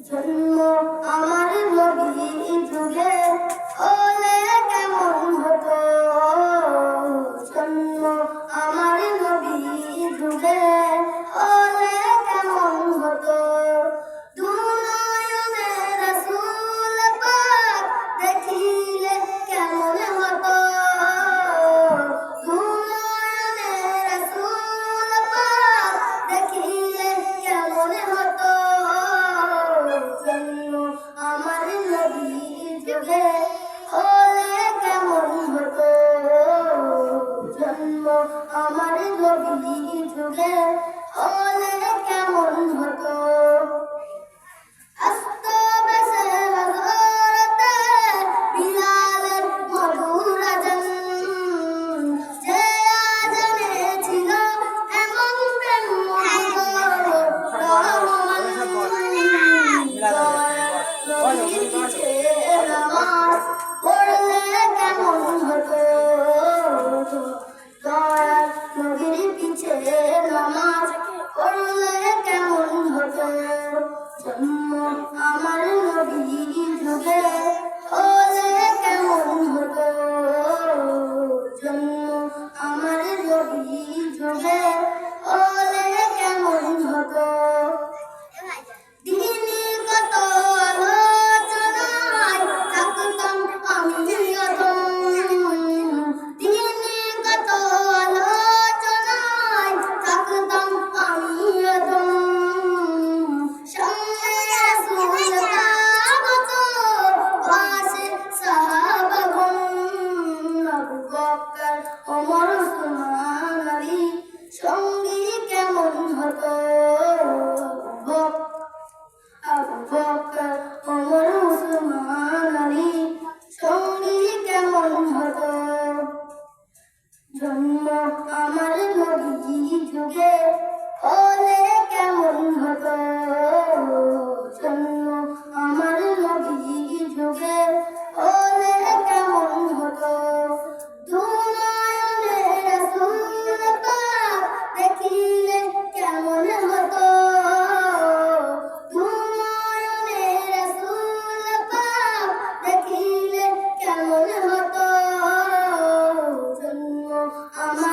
জন্ম আমার নবী যুগে হলে কেমন হতো, জন্ম আমার নবী যুগে হলে কেমন হতো। দুনয়নে রাসূল পাক দেখিলে কেমন হতো, দুনয়নে রাসূল পাক দেখিলে কেমন হতো। জন্ম আমার নবী যুগে হলে কেমন হতো, জন্ম আমার নবী যুগে হলে কেমন হতো। আস্ত বেশে হযরতে বিলালের মধুর আযান, যে আযানে ছিল এমন প্রেম মধুর রহমান। নবীর পিছে নামাজ পড়লে কেমন হতো, দয়াল নবীর পিছে নামাজ পড়লে কেমন হতো। জন্ম আমার নবী যুগে হলে কেমন হতো, জন্ম আমার নবী যুগে হলে কেমন হতো। দিনের কত আলোচনায় থাকতাম আমি অধম, দিনের কত আলোচনায় থাকতাম আমি অধম। সামনে রাসূল কাগত পাশে সাহাবাগণ, আবু বকর ওমর ওসমান আলী সঙ্গী কেমন হতো। আবু বকর ওমর ওসমান আলী সঙ্গী কেমন হতো। জন্ম আমার নবী যুগে হলে কেমন হতো, জন্ম আমার নবী যুগে হলে কেমন হতো। দুনয়নে রাসূল পাক দেখিলে কেমন হতো, দুনয়নে রাসূল পাক দেখিলে কেমন হতো। জন্ম আমার